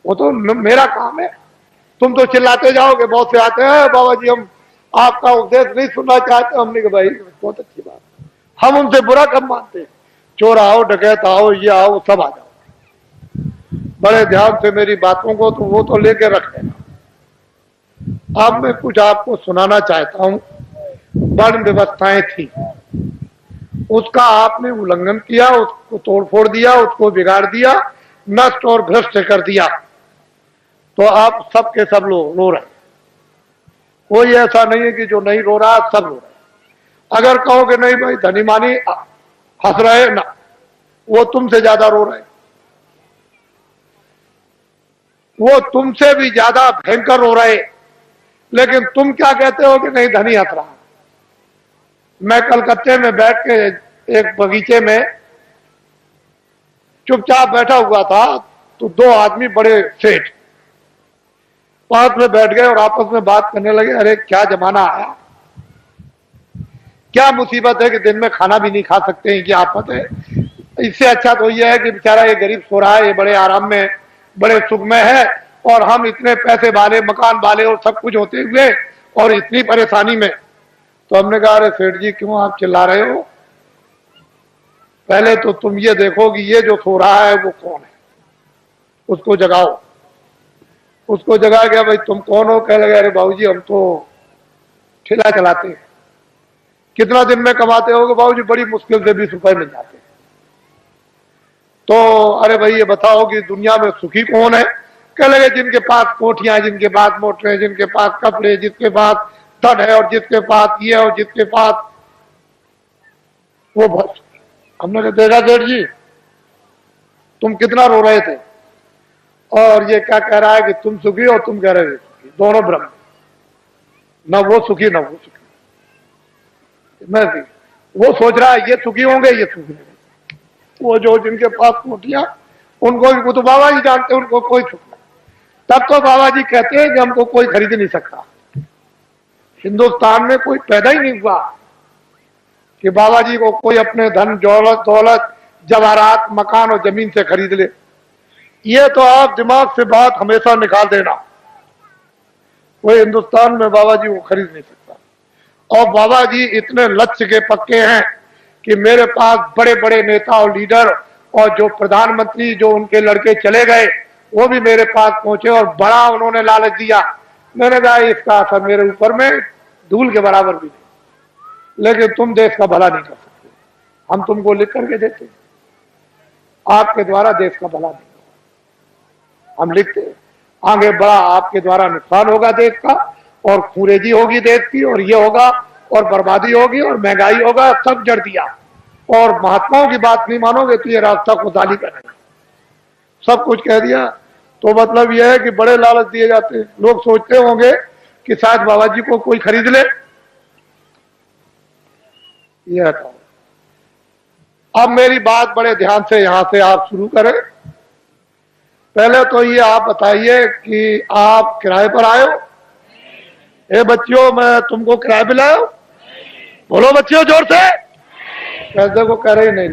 वो तो मेरा काम है। तुम तो चिल्लाते जाओगे, बहुत से आते हैं बाबा जी हम आपका उपदेश नहीं सुनना चाहते। हमने कहा भाई बहुत अच्छी बात, हम उनसे बुरा कब मानते हैं। चोर आओ, डकैत आओ, ये आओ, सब आ जाओ। बड़े ध्यान से मेरी बातों को तो वो तो लेके रख लेना। अब मैं कुछ आपको सुनाना चाहता हूं। वर्ण व्यवस्थाएं थी, उसका आपने उल्लंघन किया, उसको तोड़फोड़ दिया, उसको बिगाड़ दिया, नष्ट और भ्रष्ट कर दिया। तो आप सब के सब लोग रो रहे हैं। कोई ऐसा नहीं है कि जो नहीं रो रहा, सब रो रहे। अगर कहोगे नहीं भाई धनी मानी हंस रहे ना, वो तुमसे ज्यादा रो रहे, वो तुमसे भी ज्यादा भयंकर रो रहे। लेकिन तुम क्या कहते हो कि नहीं धनी हंस रहा। मैं कलकत्ते में बैठ के एक बगीचे में चुपचाप बैठा हुआ था, तो दो आदमी बड़े सेठ पास में बैठ गए और आपस में बात करने लगे। अरे क्या जमाना आया, क्या मुसीबत है कि दिन में खाना भी नहीं खा सकते हैं, क्या आफत है। इससे अच्छा तो यह है कि बेचारा ये गरीब सो रहा है, ये बड़े आराम में बड़े सुख में है, और हम इतने पैसे वाले मकान वाले और सब कुछ होते हुए और इतनी परेशानी में। तो हमने कहा अरे सेठ जी क्यों आप चिल्ला रहे हो, पहले तो तुम ये देखो कि ये जो सो रहा है वो कौन है, उसको जगाओ। उसको जगा गया, भाई तुम कौन हो। कह लगे अरे बाबूजी हम तो ठेला चलाते हैं। कितना दिन में कमाते हो। बाबूजी बड़ी मुश्किल से 20 रुपए मिल जाते हैं। तो अरे भाई ये बताओ कि दुनिया में सुखी कौन है। कह लगे जिनके पास कोठियां, जिनके पास मोटरें, जिनके पास कपड़े, जिसके पास धन है और जिसके पास ये और जिसके पास वो बहुत। हमने कहा देखा सेठ जी तुम कितना रो रहे थे, और ये क्या कह रहा है कि तुम सुखी और तुम कह रहे हो सुखी, दोनों ब्रह्म, न वो सुखी न वो सुखी। मैं भी वो सोच रहा है ये सुखी होंगे, ये सुखी होंगे। वो जो जिनके पास कोठियां उनको भी, वो तो बाबा जी जानते हैं उनको कोई सुख नहीं। तब तो बाबा जी कहते हैं कि हमको कोई खरीद नहीं सकता। हिंदुस्तान में कोई पैदा ही नहीं हुआ कि बाबा जी को कोई अपने धन दौलत जवाहरात मकान और जमीन से खरीद ले। ये तो आप दिमाग से बात हमेशा निकाल देना, कोई हिंदुस्तान में बाबा जी को खरीद नहीं सकता। और बाबा जी इतने लक्ष्य के पक्के हैं कि मेरे पास बड़े बड़े नेता और लीडर और जो प्रधानमंत्री जो उनके लड़के चले गए वो भी मेरे पास पहुंचे और बड़ा उन्होंने लालच दिया। मैंने कहा इसका असर मेरे ऊपर में धूल के बराबर भी नहीं, लेकिन तुम देश का भला नहीं कर सकते, हम तुमको लिख करके देते, आपके द्वारा देश का भला नहीं हम लिखते। आगे बड़ा आपके द्वारा नुकसान होगा देश का, और खूरेजी होगी देश की, और ये होगा और बर्बादी होगी और महंगाई होगा, सब जड़ दिया। और महात्माओं की बात नहीं मानोगे तो ये रास्ता खुदाली करेंगे, सब कुछ कह दिया। तो मतलब यह है कि बड़े लालच दिए जाते हैं। लोग सोचते होंगे कि शायद बाबा जी को कोई खरीद ले। यह था। अब मेरी बात बड़े ध्यान से यहां से आप शुरू करें। पहले तो ये आप बताइए कि आप किराए पर आए हो। ए बच्चियों मैं तुमको किराए पे लाया हूं, बोलो बच्चियों जोर से। कैसे को कह रही नहीं।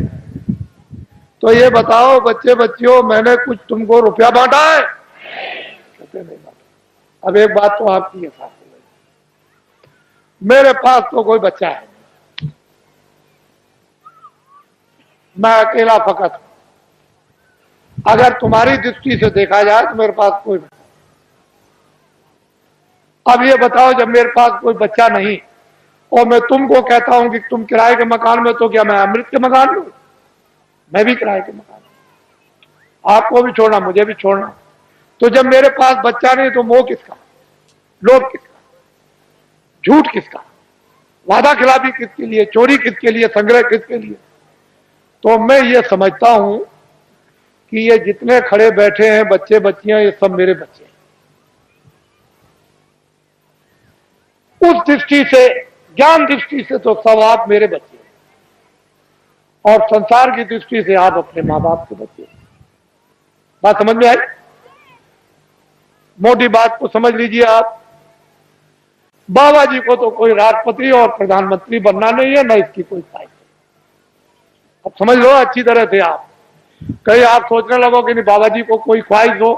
तो ये बताओ बच्चे बच्चियों मैंने कुछ तुमको रुपया बांटा है। कहते नहीं बांटा। अब एक बात तो आपकी है साथ, मेरे पास तो कोई बच्चा है, मैं अकेला फकत। अगर तुम्हारी दृष्टि से देखा जाए तो मेरे पास कोई बच्चा। अब ये बताओ जब मेरे पास कोई बच्चा नहीं और मैं तुमको कहता हूं कि तुम किराए के मकान में, तो क्या मैं अमृत के मकान में? मैं भी किराए के मकान में, आपको भी छोड़ना मुझे भी छोड़ना। तो जब मेरे पास बच्चा नहीं तो मोह किसका, लोभ किसका, झूठ किसका, वादा खिलाफी किसके लिए, चोरी किसके लिए, संग्रह किसके लिए? तो मैं ये समझता हूं कि ये जितने खड़े बैठे हैं बच्चे बच्चियां, ये सब मेरे बच्चे हैं। उस दृष्टि से, ज्ञान दृष्टि से तो सब आप मेरे बच्चे हैं, और संसार की दृष्टि से आप अपने माँ बाप के बच्चे हैं। बात समझ में आई? मोटी बात को समझ लीजिए आप। बाबा जी को तो कोई राष्ट्रपति और प्रधानमंत्री बनना नहीं है, न इसकी कोई ख्वाहिश। अब समझ लो अच्छी तरह से आप। कहीं आप सोचने लगो कि नहीं बाबा जी को कोई ख्वाहिश हो,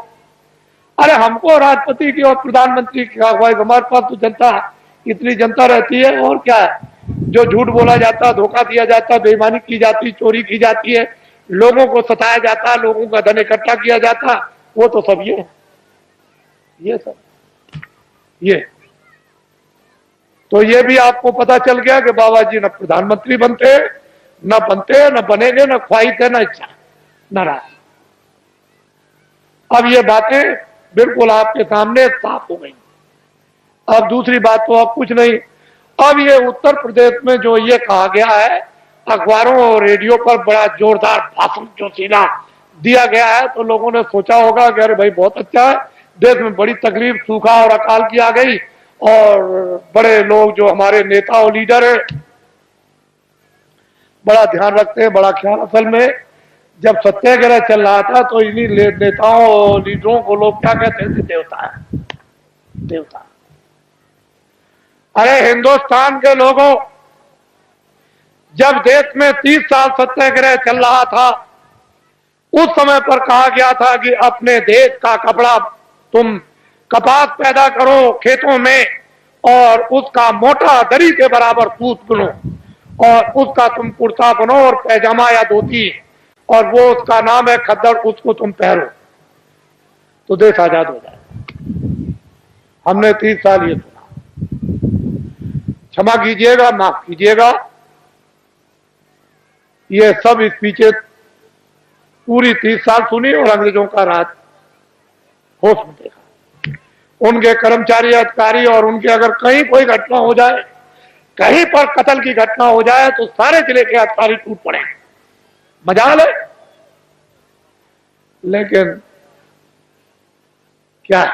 अरे हमको राष्ट्रपति की और प्रधानमंत्री की भाई, हमारे पास तो जनता, इतनी जनता रहती है, और क्या है, जो झूठ बोला जाता, धोखा दिया जाता, बेईमानी की जाती, चोरी की जाती है, लोगों को सताया जाता, लोगों का धन इकट्ठा किया जाता, वो तो सब ये सब ये तो ये भी आपको पता चल गया कि बाबा जी न प्रधानमंत्री बनते, न बनेंगे, न ख्वाहिश है, न इच्छा, न राय। अब ये बातें बिल्कुल आपके सामने साफ हो गई। अब दूसरी बात तो अब कुछ नहीं। अब ये उत्तर प्रदेश में जो ये कहा गया है, अखबारों और रेडियो पर बड़ा जोरदार भाषण जो सीधा दिया गया है, तो लोगों ने सोचा होगा कि अरे भाई बहुत अच्छा है, देश में बड़ी तकलीफ, सूखा और अकाल की आ गई, और बड़े लोग जो हमारे नेता और लीडर है बड़ा ध्यान रखते हैं, बड़ा ख्याल। असल में जब सत्याग्रह चल रहा था तो इन्हीं नेताओं और लीडरों को लोग क्या कहते थे, देवता है, देवता। अरे हिंदुस्तान के लोगों, जब देश में 30 साल सत्याग्रह चल रहा था, उस समय पर कहा गया था कि अपने देश का कपड़ा तुम कपास पैदा करो खेतों में, और उसका मोटा दरी के बराबर सूत बुनो, और उसका तुम कुर्ता बनो और पैजामा या धोती, और वो उसका नाम है खद्दर, उसको तुम पहनो तो देश आजाद हो जाए। हमने 30 साल ये सुना। क्षमा कीजिएगा, माफ कीजिएगा, ये सब स्पीचें पूरी 30 साल सुनी और अंग्रेजों का राज होश में देखा। उनके कर्मचारी, अधिकारी, और उनके अगर कहीं कोई घटना हो जाए, कहीं पर कत्ल की घटना हो जाए, तो सारे जिले के अधिकारी टूट पड़े, मजाल है। लेकिन क्या,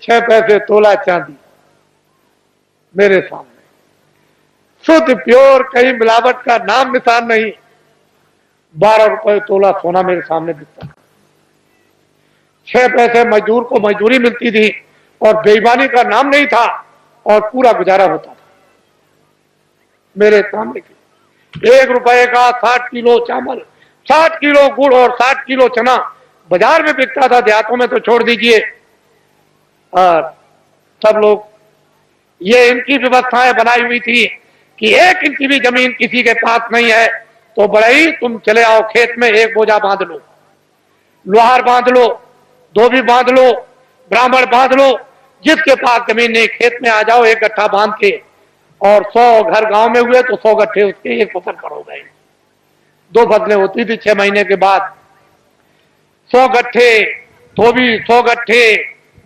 6 पैसे तोला चांदी मेरे सामने, शुद्ध प्योर, कहीं मिलावट का नाम निशान नहीं, 12 रुपए तोला सोना मेरे सामने बिकता। 6 पैसे मजदूर को मजदूरी मिलती थी, और बेईमानी का नाम नहीं था, और पूरा गुजारा होता था मेरे सामने। 1 रुपए का 60 किलो चावल, 60 किलो गुड़ और 60 किलो चना बाजार में बिकता था, देहातों में तो छोड़ दीजिए। और सब लोग, ये इनकी व्यवस्थाएं बनाई हुई थी कि 1 इंच भी जमीन किसी के पास नहीं है तो बड़े ही तुम चले आओ खेत में, एक बोझा बांध लो, लोहार बांध लो, धोबी बांध लो, ब्राह्मण बांध लो, जिसके पास जमीन नहीं खेत में आ जाओ, 1 गट्ठा बांध के, और 100 घर गांव में हुए तो 100 गट्ठे उसके 1 फसल पर हो गए। 2 फसलें होती थी 6 महीने के बाद। 100 गट्ठे धोबी, 100 गट्ठे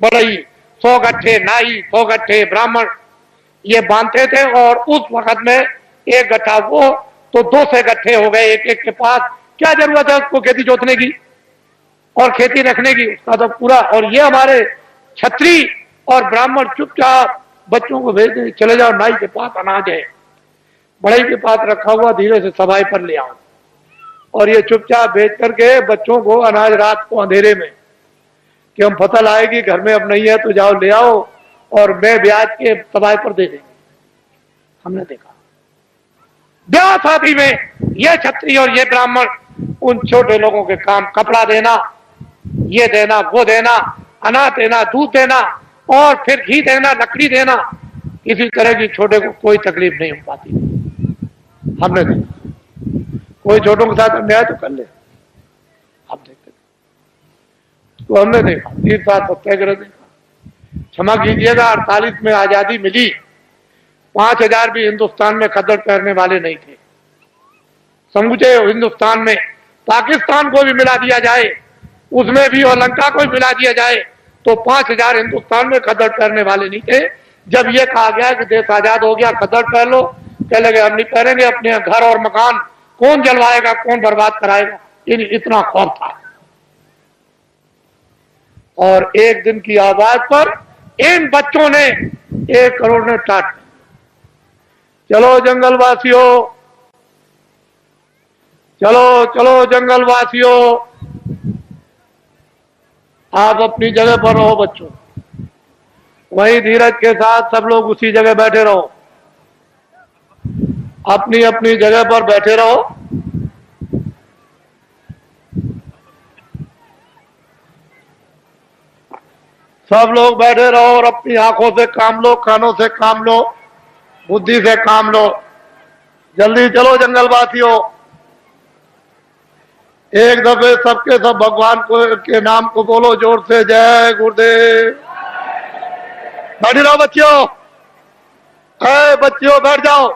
बड़ई, 100 गट्ठे नाई, 100 गट्ठे ब्राह्मण, ये बांधते थे। और उस वक्त में 1 गट्ठा वो तो 200 गट्ठे हो गए एक एक के पास। क्या जरूरत है उसको खेती जोतने की और खेती रखने की, उसका तो पूरा। और ये हमारे छत्री और ब्राह्मण चुपचाप बच्चों को भेज दे, चले जाओ नाई के पास, अनाज है बड़ई के पास रखा हुआ, धीरे से सफाई पर ले आओ। और ये चुपचाप भेज करके बच्चों को अनाज रात को अंधेरे में, कि हम फसल आएगी घर में अब नहीं है तो जाओ ले आओ, और मैं ब्याज के सफाई पर दे देंगे। हमने देखा ब्याह शादी में ये छत्री और ये ब्राह्मण उन छोटे लोगों के काम, कपड़ा देना, ये देना, वो देना, अनाज देना, दूध देना, और फिर घी देना, लकड़ी देना, किसी तरह की छोटे को कोई तकलीफ नहीं हो पाती। हमने देखा, कोई छोटों के साथ अन्याय तो कर ले, हम देखते तो हमने देखा 30 साल सत्याग्रह देखा। क्षमा कीजिएगा, 48 में आजादी मिली, 5000 भी हिंदुस्तान में खद्दर पहनने वाले नहीं थे। समूचे हिंदुस्तान में पाकिस्तान को भी मिला दिया जाए, उसमें भी, और लंका को भी मिला दिया जाए, तो 5000 हिंदुस्तान में खद्दर पहनने वाले नहीं थे। जब यह कहा गया कि देश आजाद हो गया, खद्दर पहन लो, कह लगे हम नहीं पहनेंगे, अपने घर और मकान कौन जलवाएगा, कौन बर्बाद कराएगा, इतना खौफ था। और एक दिन की आवाज पर इन बच्चों ने 1 करोड़ ने टाट, चलो जंगलवासियों, चलो चलो जंगलवासियों, आप अपनी जगह पर रहो बच्चों, वहीं धीरज के साथ सब लोग उसी जगह बैठे रहो, अपनी अपनी जगह पर बैठे रहो। सब लोग बैठे रहो और अपनी आंखों से काम लो, कानों से काम लो, बुद्धि से काम लो। जल्दी चलो जंगलवासियों, एक दफे सबके सब भगवान को के नाम को बोलो जोर से, जय गुरुदेव। बैठी रहो बच्चियों, बच्चियों बैठ जाओ,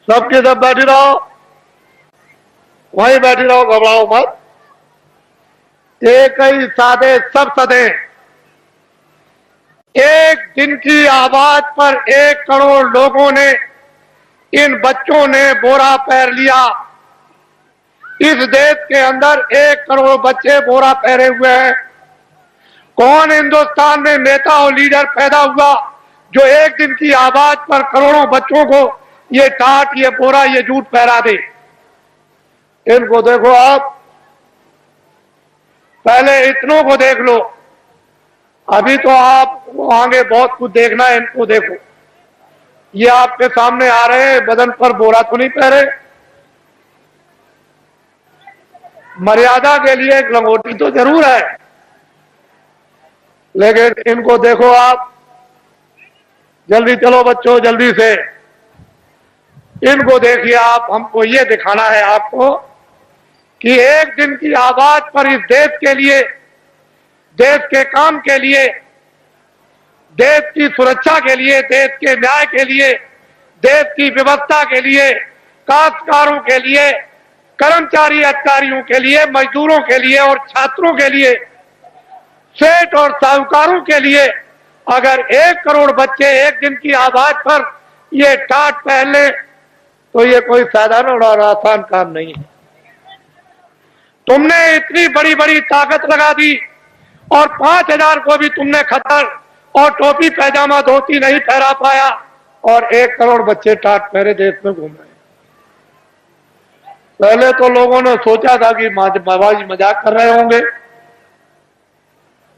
सबके सब बैठी रहो, वहीं बैठी रहो, घबराओ मत। एक ही साधे सब सदे, एक दिन की आवाज पर 1 करोड़ लोगों ने, इन बच्चों ने बोरा पहन लिया। इस देश के अंदर 1 करोड़ बच्चे बोरा पहने हुए हैं। कौन हिंदुस्तान में नेता और लीडर पैदा हुआ जो एक दिन की आवाज पर करोड़ों बच्चों को ये टाट, ये बोरा, ये जूट पहरा दे? इनको देखो आप, पहले इतनों को देख लो, अभी तो आप आगे बहुत कुछ देखना है। इनको देखो, ये आपके सामने आ रहे हैं, बदन पर बोरा तो नहीं पहरे। मर्यादा के लिए एक लंगोटी तो जरूर है, लेकिन इनको देखो आप। जल्दी चलो बच्चों, जल्दी से इनको देखिए आप। हमको ये दिखाना है आपको कि एक दिन की आवाज पर इस देश के लिए, देश के काम के लिए, देश की सुरक्षा के लिए, देश के न्याय के लिए, देश की व्यवस्था के लिए, काश्तकारों के लिए, कर्मचारी अधिकारियों के लिए, मजदूरों के लिए और छात्रों के लिए, सेठ और साहूकारों के लिए अगर 1 करोड़ बच्चे एक दिन की आवाज पर ये टाट पहन ले तो ये कोई साधारण और आसान काम नहीं है। तुमने इतनी बड़ी बड़ी ताकत लगा दी और 5000 को भी तुमने खतर और टोपी पैजामा धोती नहीं पहरा पाया, और 1 करोड़ बच्चे टाट पहरे देश में घूम रहे हैं। पहले तो लोगों ने सोचा था कि बाबा जी मजाक कर रहे होंगे।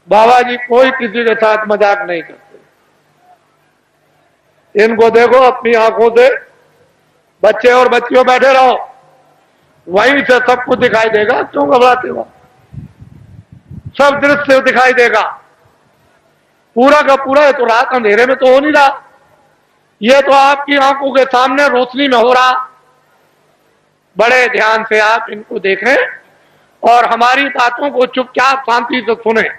बाबा जी कोई किसी के साथ मजाक नहीं करते। इनको देखो अपनी आंखों से, बच्चे और बच्चियों बैठे रहो, वहीं से सब कुछ दिखाई देगा। क्यों घबराते हो? सब दृश्य दिखाई देगा, पूरा का पूरा। है तो रात अंधेरे में तो हो नहीं रहा, ये तो आपकी आंखों के सामने रोशनी में हो रहा। बड़े ध्यान से आप इनको देखें और हमारी बातों को चुपचाप शांति से सुने।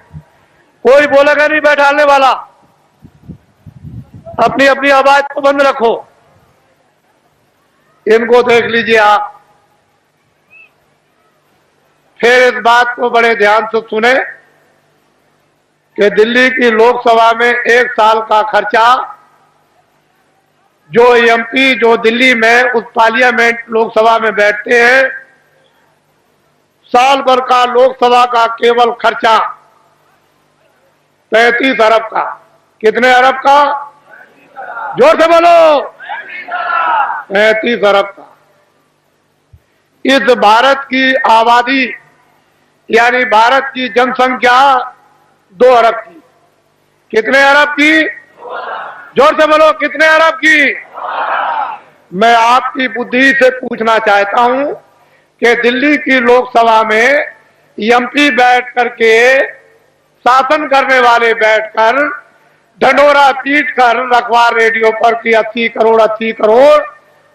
कोई बोलेगा नहीं बैठाने वाला, अपनी अपनी आवाज को बंद रखो। इनको देख लीजिए आप, फिर इस बात को बड़े ध्यान से सुने कि दिल्ली की लोकसभा में 1 साल का खर्चा, जो एमपी जो दिल्ली में उस पार्लियामेंट लोकसभा में बैठते हैं, साल भर का लोकसभा का केवल खर्चा 35 अरब का। कितने अरब का? जोर से बोलो, 35 अरब का। इस भारत की आबादी यानी भारत की जनसंख्या 2 अरब की। कितने अरब की? जोर से बोलो, कितने अरब की? मैं आपकी बुद्धि से पूछना चाहता हूं कि दिल्ली की लोकसभा में एमपी बैठ करके, शासन करने वाले बैठकर ढंडोरा पीट कर रखवार रेडियो पर कि 80 करोड़ 80 करोड़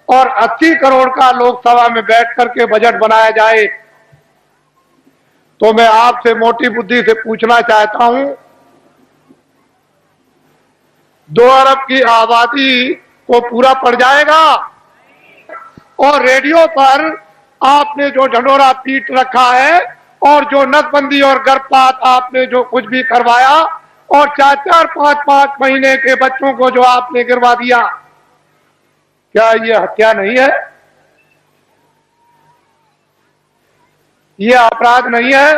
और 80 करोड़ का लोकसभा में बैठ करके बजट बनाया जाए, तो मैं आपसे मोटी बुद्धि से पूछना चाहता हूं, 2 अरब की आबादी को पूरा पड़ जाएगा? और रेडियो पर आपने जो ढंडोरा पीट रखा है और जो नसबंदी और गर्भपात आपने जो कुछ भी करवाया और 4-4, 5-5 महीने के बच्चों को जो आपने गिरवा दिया, क्या ये हत्या नहीं है? ये अपराध नहीं है?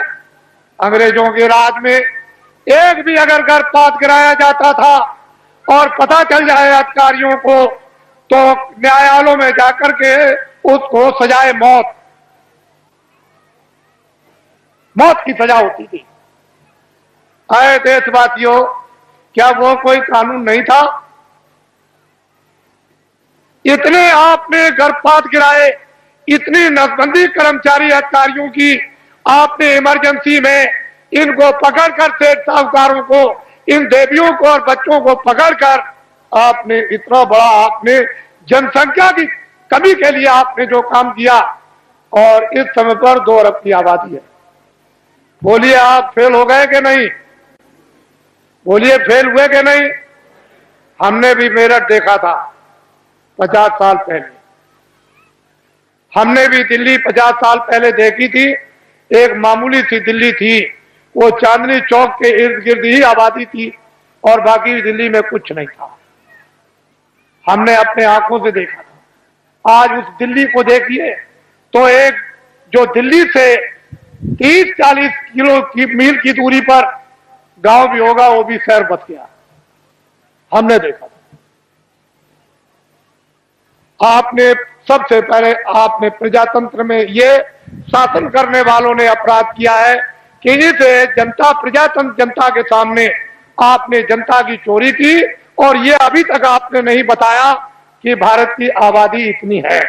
अंग्रेजों के राज में एक भी अगर गर्भपात गिराया जाता था और पता चल जाए अधिकारियों को, तो न्यायालयों में जाकर के उसको सजाए मौत की सजा होती थी। आए देशवासियों, क्या वो कोई कानून नहीं था? इतने आपने गर्भपात गिराए, इतनी नसबंदी कर्मचारी अधिकारियों की आपने इमरजेंसी में इनको पकड़कर सेठ साहूकारों को, इन देवियों को और बच्चों को पकड़कर आपने इतना बड़ा, आपने जनसंख्या की कमी के लिए आपने जो काम किया, और इस समय पर 2 अरब की आबादी है। बोलिए आप फेल हो गए कि नहीं? बोलिए फेल हुए कि नहीं? हमने भी मेरठ देखा था 50 साल पहले, हमने भी दिल्ली 50 साल पहले देखी थी। एक मामूली सी दिल्ली थी, वो चांदनी चौक के इर्द गिर्द ही आबादी थी और बाकी दिल्ली में कुछ नहीं था। हमने अपने आंखों से देखा था। आज उस दिल्ली को देखिए तो एक जो दिल्ली से 30-40 किलो की मील की दूरी पर गांव भी होगा, वो भी शहर बच गया। हमने देखा था। आपने सबसे पहले आपने प्रजातंत्र में ये शासन करने वालों ने अपराध किया है कि इस जनता प्रजातंत्र जनता के सामने आपने जनता की चोरी की, और ये अभी तक आपने नहीं बताया कि भारत की आबादी इतनी है।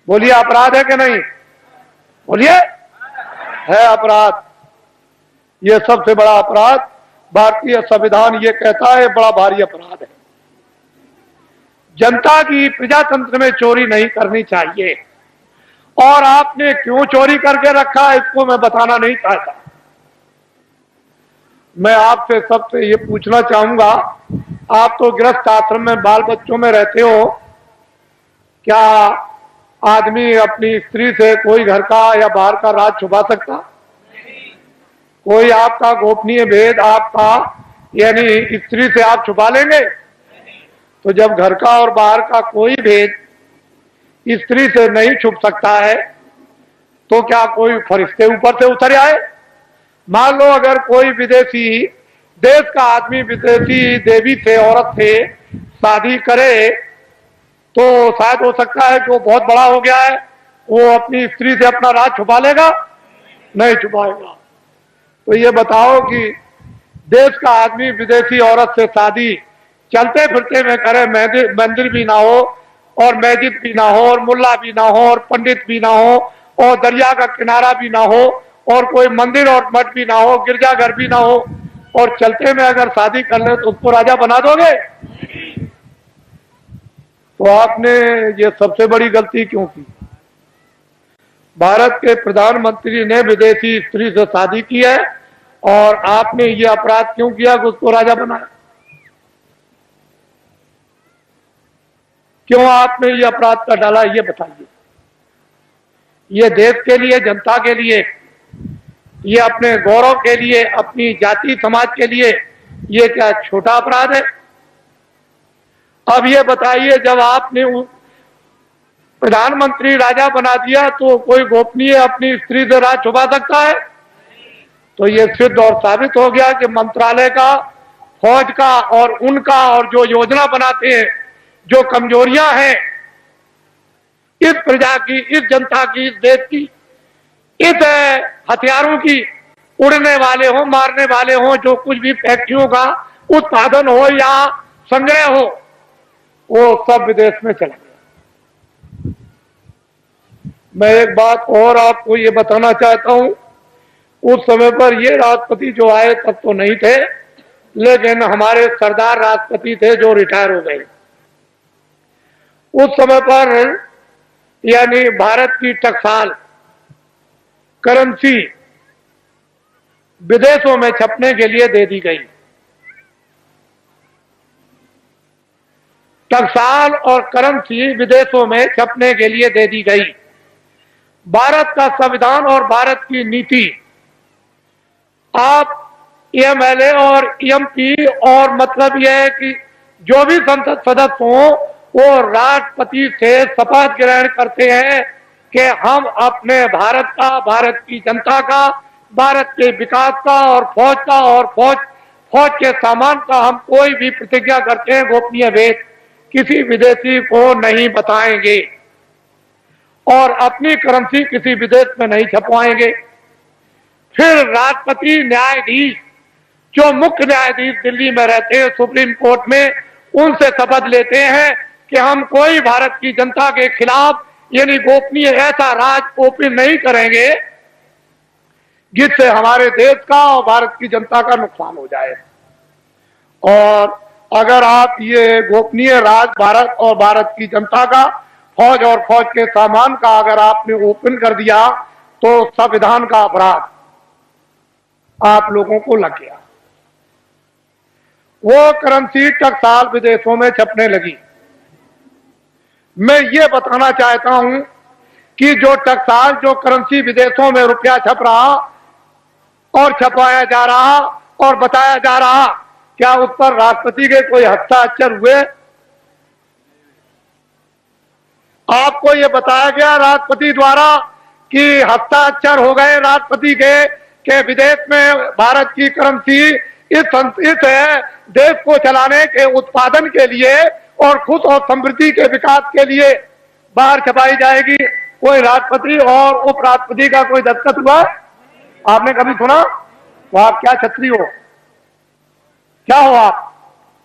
बोलिए अपराध है कि नहीं? बोलिए है अपराध। ये सबसे बड़ा अपराध भारतीय संविधान ये कहता है, बड़ा भारी अपराध है। जनता की प्रजातंत्र में चोरी नहीं करनी चाहिए, और आपने क्यों चोरी करके रखा इसको मैं बताना नहीं चाहता। मैं आपसे सबसे ये पूछना चाहूंगा, आप तो गृहस्थ आश्रम में बाल बच्चों में रहते हो, क्या आदमी अपनी स्त्री से कोई घर का या बाहर का राज छुपा सकता? कोई आपका गोपनीय भेद आपका यानी स्त्री से आप छुपा लेंगे? तो जब घर का और बाहर का कोई भेद स्त्री से नहीं छुप सकता है, तो क्या कोई फरिश्ते ऊपर से उतर आए? मान लो अगर कोई विदेशी देश का आदमी विदेशी देवी से, औरत से शादी करे, तो शायद हो सकता है कि वो बहुत बड़ा हो गया है, वो अपनी स्त्री से अपना राज छुपा लेगा? नहीं छुपाएगा। तो ये बताओ कि देश का आदमी विदेशी औरत से शादी चलते फिरते में करे, मंदिर भी ना हो और मस्जिद भी ना हो और मुल्ला भी ना हो और पंडित भी ना हो और दरिया का किनारा भी ना हो और कोई मंदिर और मठ भी ना हो, गिरजाघर भी ना हो, और चलते में अगर शादी कर ले तो उसको राजा बना दोगे? तो आपने ये सबसे बड़ी गलती क्यों की? भारत के प्रधानमंत्री ने विदेशी स्त्री से शादी की है, और आपने ये अपराध क्यों किया कि उसको राजा बनाया? क्यों आपने ये अपराध कर डाला, ये बताइए। ये देश के लिए, जनता के लिए, ये अपने गौरव के लिए, अपनी जाति समाज के लिए ये क्या छोटा अपराध है? अब ये बताइए, जब आपने प्रधानमंत्री राजा बना दिया तो कोई गोपनीय अपनी स्त्री से राज छुपा सकता है? तो ये सिद्ध और साबित हो गया कि मंत्रालय का, फौज का और उनका, और जो योजना बनाते हैं, जो कमजोरियां हैं इस प्रजा की, इस जनता की, इस देश की, इस हथियारों की, उड़ने वाले हो, मारने वाले हो, जो कुछ भी फैक्ट्रियों का उत्पादन हो या संग्रह हो, वो सब विदेश में चला गया। मैं एक बात और आपको ये बताना चाहता हूं, उस समय पर ये राष्ट्रपति जो आए तब तो नहीं थे, लेकिन हमारे सरदार राष्ट्रपति थे जो रिटायर हो गए। उस समय पर यानी भारत की टकसाल करेंसी विदेशों में छपने के लिए दे दी गई। टकसाल और करेंसी विदेशों में छपने के लिए दे दी गई। भारत का संविधान और भारत की नीति, आप एमएलए और एमपी और मतलब यह है कि जो भी संसद सदस्य हो वो राष्ट्रपति से शपथ ग्रहण करते हैं कि हम अपने भारत का, भारत की जनता का, भारत के विकास का और फौज के सामान का हम कोई भी प्रतिज्ञा करते हैं, गोपनीय भेद किसी विदेशी को नहीं बताएंगे और अपनी करेंसी किसी विदेश में नहीं छपवाएंगे। फिर राष्ट्रपति न्यायाधीश, जो मुख्य न्यायाधीश दिल्ली में रहते हैं सुप्रीम कोर्ट में, उनसे शपथ लेते हैं कि हम कोई भारत की जनता के खिलाफ यानी गोपनीय ऐसा राज ओपन नहीं करेंगे जिससे हमारे देश का और भारत की जनता का नुकसान हो जाए। और अगर आप ये गोपनीय राज भारत और भारत की जनता का, फौज और फौज के सामान का अगर आपने ओपन कर दिया तो संविधान का अपराध आप लोगों को लग गया। वो करेंसी टकसाल विदेशों में छपने लगी। मैं ये बताना चाहता हूं कि जो टकसाल, जो करेंसी विदेशों में रुपया छप रहा और छपाया जा रहा और बताया जा रहा, क्या उस पर राष्ट्रपति के कोई हस्ताक्षर हुए? आपको ये बताया गया राष्ट्रपति द्वारा कि हस्ताक्षर हो गए राष्ट्रपति के विदेश में भारत की करेंसी इस देश को चलाने के उत्पादन के लिए और खुद और समृद्धि के विकास के लिए बाहर छपाई जाएगी। कोई राष्ट्रपति और उपराष्ट्रपति का कोई दस्तखत हुआ? आपने कभी सुना? तो आप क्या छत्री हो? क्या हो आप?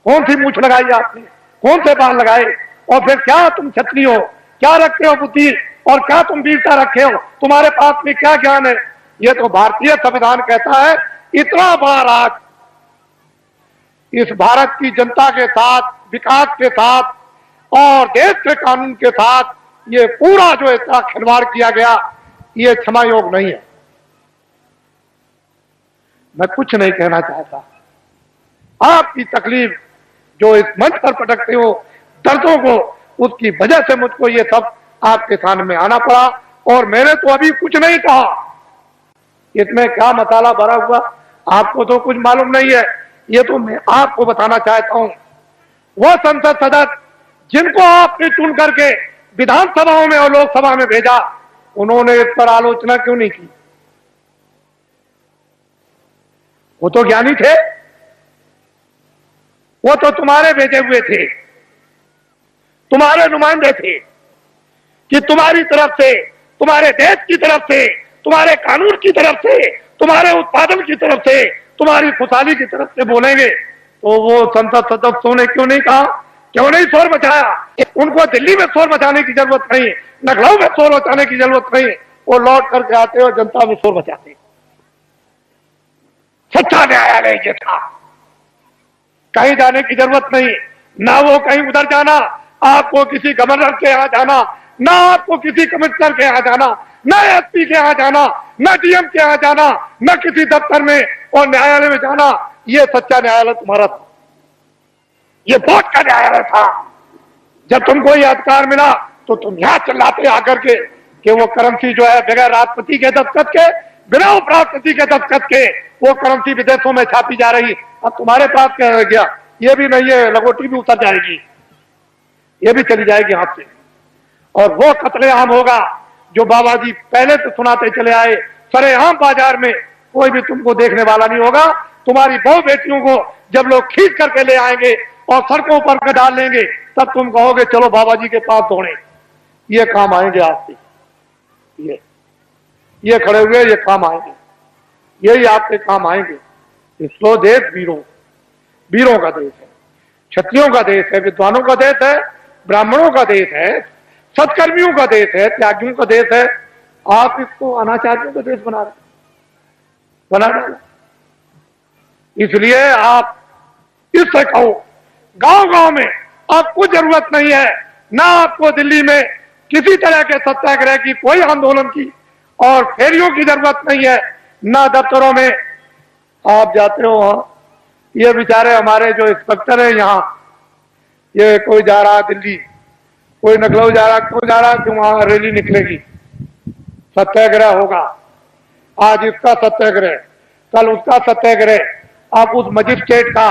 कौन सी मूछ लगाई आपने? कौन से बाल लगाए? और फिर क्या तुम छत्री हो? क्या रखते हो बुद्धि और क्या तुम वीरता रखे हो? तुम्हारे पास में क्या ज्ञान है? ये तो भारतीय संविधान कहता है। इतना बड़ा राज इस भारत की जनता के साथ, विकास के साथ और देश के कानून के साथ ये पूरा जो इतना खिलवाड़ किया गया, ये क्षमा योग नहीं है। मैं कुछ नहीं कहना चाहता। आपकी तकलीफ जो इस मंच पर पटकते हो, दर्दों को, उसकी वजह से मुझको ये सब आपके सामने आना पड़ा। और मैंने तो अभी कुछ नहीं कहा। इसमें क्या मसाला भरा हुआ आपको तो कुछ मालूम नहीं है। ये तो मैं आपको बताना चाहता हूं। वह संसद सदस्य जिनको आपने चुन करके विधानसभाओं में और लोकसभा में भेजा, उन्होंने इस पर आलोचना क्यों नहीं की? वो तो ज्ञानी थे, वो तो तुम्हारे भेजे हुए थे, तुम्हारे नुमाइंदे थे कि तुम्हारी तरफ से, तुम्हारे देश की तरफ से, तुम्हारे कानून की तरफ से, तुम्हारे उत्पादन की तरफ से, तुम्हारी खुशहाली की तरफ से बोलेंगे। तो वो संसद सदस्यों ने क्यों नहीं कहा? क्यों नहीं शोर मचाया? उनको दिल्ली में शोर मचाने की जरूरत नहीं, लखनऊ में शोर मचाने की जरूरत नहीं। वो लौट करके आते और जनता में शोर मचाते। सच्चा न्यायालय ये था। कहीं जाने की जरूरत नहीं, ना वो कहीं उधर जाना, आपको किसी गवर्नर के यहां जाना, ना आपको किसी कमिश्नर के यहां जाना, ना एसपी के यहां जाना, ना डीएम के यहां जाना, ना किसी दफ्तर में और न्यायालय में जाना। ये सच्चा न्यायालय तुम्हारा था। ये वोट का न्यायालय था। जब तुमको ये अधिकार मिला तो तुम यहां चिल्लाते आकर के कि वो करेंसी जो है बगैर राष्ट्रपति के दस्तखत के, बिना उपराष्ट्रपति के दस्तखत के वो करेंसी विदेशों में छापी जा रही। अब तुम्हारे पास क्या रह गया? ये भी नहीं है, लंगोटी भी उतर जाएगी, ये भी चली जाएगी हाथ से। और वो कत्लेआम होगा जो बाबा जी पहले से सुनाते चले आए। सरेआम बाजार में कोई भी तुमको देखने वाला नहीं होगा। तुम्हारी बहु बेटियों को जब लोग खींच करके ले आएंगे और सड़कों पर डाल लेंगे, तब तुम कहोगे चलो बाबा जी के पास दौड़े। ये काम आएंगे आपसे, ये खड़े हुए ये काम आएंगे, यही आपके काम आएंगे। इसको देश वीरों का देश है, क्षत्रियों का देश है, विद्वानों का देश है, ब्राह्मणों का देश है, सत्कर्मियों का देश है, त्यागियों का देश है। आप इसको अनाचारियों का देश बना डाला। इसलिए आप इससे कहो, गांव-गांव में आपको जरूरत नहीं है, ना आपको दिल्ली में किसी तरह के सत्याग्रह की, कोई आंदोलन की और फेरियों की जरूरत नहीं है, ना दफ्तरों में आप जाते हो। वहां ये बेचारे हमारे जो इंस्पेक्टर है यहाँ, ये कोई जा रहा दिल्ली, कोई लखनऊ जा रहा, क्यों जा रहा? कि वहां रैली निकलेगी, सत्याग्रह होगा। आज इसका सत्याग्रह, कल उसका सत्याग्रह। आप उस मजिस्ट्रेट का,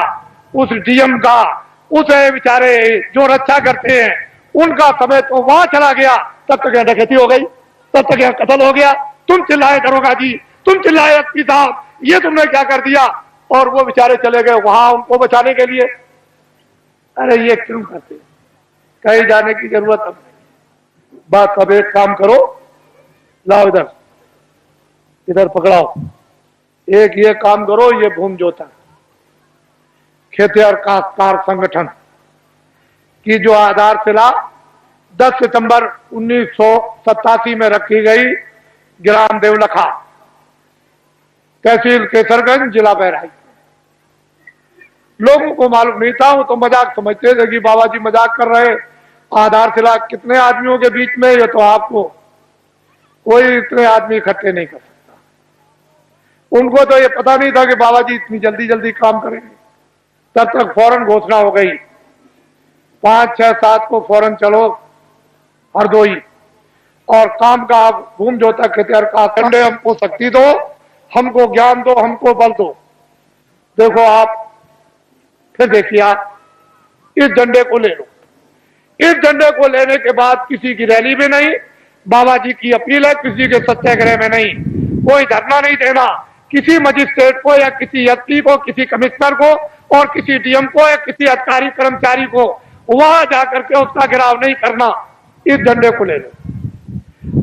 उस डीएम का, उस बेचारे जो रक्षा करते हैं उनका समय तो वहां चला गया। तब तक यहाँ डकैती हो गई, तब तक यहाँ कत्ल हो गया। तुम चिल्लाए दरोगा जी, तुम चिल्लाए एसपी साहब, ये तुमने क्या कर दिया? और वो बेचारे चले गए वहां उनको बचाने के लिए। अरे ये क्यों करते? कहीं जाने की जरूरत अब नहीं। बस अब एक काम करो, लाओ इधर पकड़ाओ। एक ये काम करो, ये भूमि जोता खेतिहर काश्तकार संगठन की जो आधारशिला 10 सितंबर 1987 में रखी गई ग्राम देवलखा, तहसील केसरगंज, जिला बहराइच। लोगों को मालूम नहीं था, वो तो मजाक समझते थे कि बाबा जी मजाक कर रहे, आधारशिला कितने आदमियों के बीच में, ये तो आपको कोई इतने आदमी इकट्ठे नहीं कर सकता। उनको तो ये पता नहीं था कि बाबा जी इतनी जल्दी जल्दी काम करेंगे। तब तक फौरन घोषणा हो गई, 5, 6, 7 को फौरन चलो हरदोई, और काम का भूम जोता खेतर का झंडे, हमको शक्ति दो, हमको ज्ञान दो, हमको बल दो। देखो आप फिर देखिए, आप इस झंडे को ले लो। इस झंडे को लेने के बाद किसी की रैली में नहीं, बाबा जी की अपील है, किसी के सत्याग्रह में नहीं, कोई धरना नहीं देना, किसी मजिस्ट्रेट को या किसी एसपी को, किसी कमिश्नर को और किसी डीएम को या किसी अधिकारी कर्मचारी को वहां जाकर के उसका घेराव नहीं करना। इस झंडे को ले लो।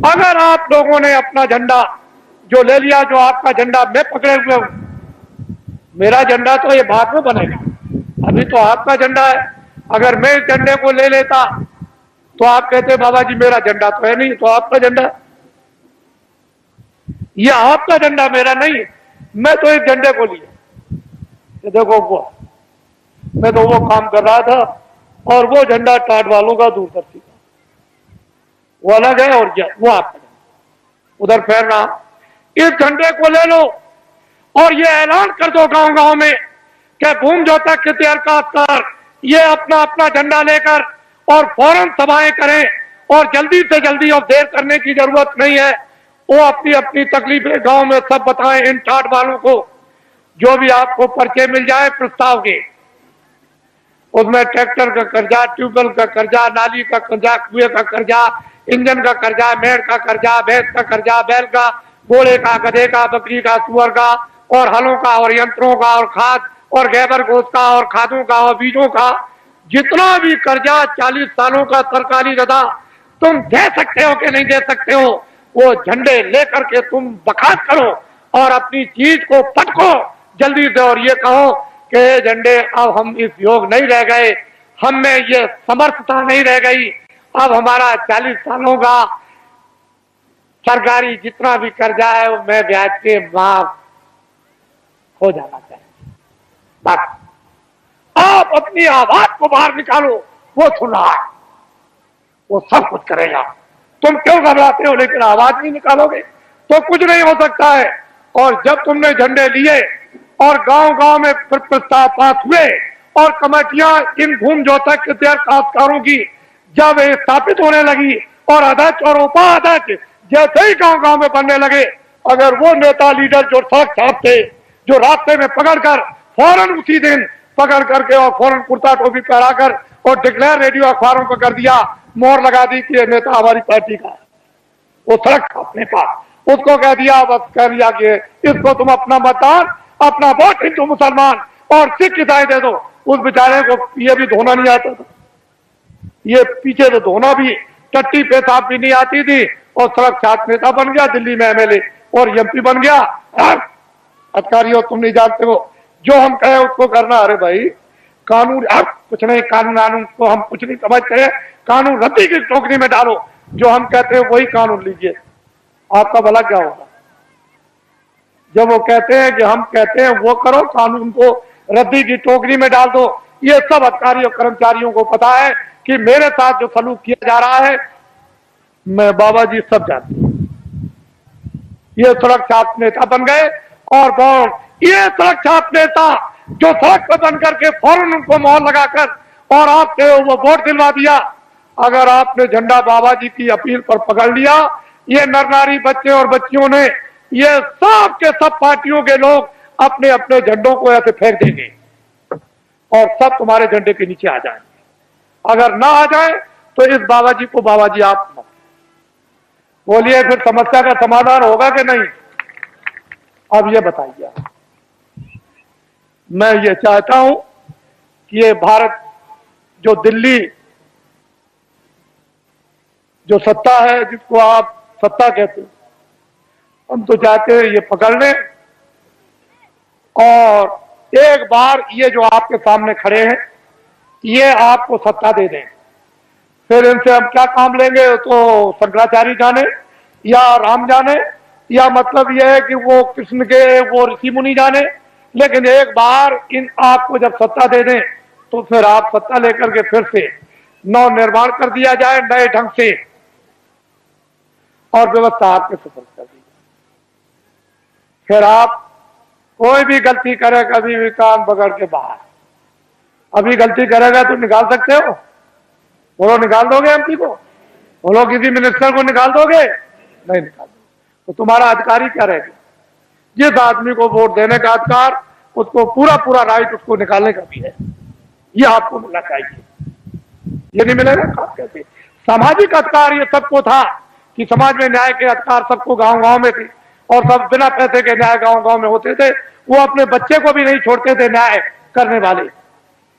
अगर आप लोगों ने अपना झंडा जो ले लिया, जो आपका झंडा मैं पकड़े हुए हूं, मेरा झंडा तो ये बाद में बनेगा, अभी तो आपका झंडा है। अगर मैं इस झंडे को ले लेता तो आप कहते बाबा जी मेरा झंडा तो है नहीं, तो आपका झंडा, ये आपका झंडा मेरा नहीं, मैं तो इस झंडे को लिया। देखो वो, मैं तो वो काम कर रहा था, और वो झंडा टाट वालों का, दूरदर्शी का, वो अलग है, और वो आपका उधर फैरना। इस झंडे को ले लो और ये ऐलान कर दो गांव गांव में कि भूम जोता खेतर काश्तकार ये अपना अपना झंडा लेकर और फौरन सभाएं करें, और जल्दी से जल्दी, और देर करने की जरूरत नहीं है, वो अपनी अपनी तकलीफें गांव में सब बताएं इन ठाट वालों को। जो भी आपको पर्चे मिल जाए प्रस्ताव के, उसमें ट्रैक्टर का कर्जा, ट्यूबवेल का कर्जा, नाली का कर्जा, कुएं का कर्जा, इंजन का कर्जा, मेड़ का कर्जा, भैंस का कर्जा, बैल का, घोड़े का, गधे का, बकरी का, सुअर का, और हलों का, और यंत्रों का, और खाद और गैबर गोश्त का, और खादों का, और बीजों का, जितना भी कर्जा 40 सालों का सरकारी रदा तुम दे सकते हो कि नहीं दे सकते हो, वो झंडे लेकर के तुम बखात करो और अपनी चीज को पटको जल्दी से, और ये कहो कि झंडे अब हम इस योग नहीं रह गए, हम में ये समर्थता नहीं रह गई, अब हमारा 40 सालों का सरकारी जितना भी कर्जा है वो मैं ब्याज के माफ हो जाना चाहिए। बस आप अपनी आवाज को बाहर निकालो, वो सुन रहा है, वो सब कुछ करेगा। तुम क्यों घबराते हो? लेकिन आवाज नहीं निकालोगे तो कुछ नहीं हो सकता है। और जब तुमने झंडे लिए और गांव गांव में प्रस्ताव पास हुए और कमेटियां इन भूम जोता खेतर काश्तकारों की जब स्थापित होने लगी और अध्यक्ष और उपाध्यक्ष जैसे ही गांव गांव में बनने लगे, अगर वो नेता लीडर जो सड़क छापते, जो रास्ते में पकड़कर फौरन उसी दिन पकड़ करके और फौरन कुर्ता टोपी पहनाकर और डिक्लेयर रेडियो अखबारों पर कर दिया, मोहर लगा दी कि ये नेता हमारी पार्टी का है, वो सड़क छापने का, उसको कह दिया, बस कह दिया कि इसको तुम अपना मतदान, अपना वोट हिंदू मुसलमान और सिख ईसाई दे दो। उस बेचारे को ये भी धोना नहीं आता था, ये पीछे तो धोना भी, टट्टी पेशाब भी नहीं आती थी, और सड़क छाप नेता बन गया, दिल्ली में एमएलए और एमपी बन गया। अधिकारियों तुम नहीं जानते हो, जो हम कहे उसको करना। अरे भाई कानून, अब कुछ नहीं, कानून को हम कुछ नहीं समझते, कानून रद्दी की टोकरी में डालो, जो हम कहते हैं वही कानून लीजिए, आपका भला क्या होगा। जब वो कहते हैं कि हम कहते हैं वो करो, कानून को रद्दी की टोकरी में डाल दो। ये सब अधिकारी और कर्मचारियों को पता है कि मेरे साथ जो सलूक किया जा रहा है, मैं बाबा जी सब जानते हैं। ये सड़क छाप नेता बन गए, और ये सड़क छाप नेता जो सड़क पर बन करके फौरन उनको मोहर लगाकर और आपसे वो वोट दिलवा दिया। अगर आपने झंडा बाबा जी की अपील पर पकड़ लिया, ये नर नारी बच्चे और बच्चियों ने, ये सब के सब पार्टियों के लोग अपने अपने झंडों को ऐसे फेंक देंगे और सब तुम्हारे झंडे के नीचे आ जाएंगे। अगर ना आ जाए तो इस बाबा जी को बाबा जी आप बोलिए, फिर समस्या का समाधान होगा कि नहीं? अब ये बताइए। मैं ये चाहता हूं कि ये भारत जो दिल्ली जो सत्ता है, जिसको आप सत्ता कहते हो, हम तो चाहते हैं ये पकड़ लें और एक बार ये जो आपके सामने खड़े हैं ये आपको सत्ता दे दें। फिर इनसे हम क्या काम लेंगे तो शंकराचार्य जाने या राम जाने, या मतलब यह है कि वो कृष्ण के वो ऋषि मुनि जाने, लेकिन एक बार इन आपको जब सत्ता दे दें तो फिर आप सत्ता लेकर के फिर से नव निर्माण कर दिया जाए नए ढंग से और व्यवस्था आपके सुपुर्द कर दी। फिर आप कोई भी गलती करे, कभी भी कान पकड़ के बाहर, अभी गलती करेगा तो निकाल सकते हो? बोलो, निकाल दोगे एमपी को? बोलो, किसी मिनिस्टर को निकाल दोगे? नहीं निकाल दोगे। तो तुम्हारा अधिकारी क्या रहेगा? जिस आदमी को वोट देने का अधिकार, उसको पूरा पूरा राइट उसको निकालने का भी है। ये आपको मिलना चाहिए। ये नहीं मिलेगा आप कैसे? सामाजिक अधिकार ये सबको था कि समाज में न्याय के अधिकार सबको गांव गांव में थे और सब बिना पैसे के न्याय गांव गांव में होते थे। वो अपने बच्चे को भी नहीं छोड़ते थे न्याय करने वाले,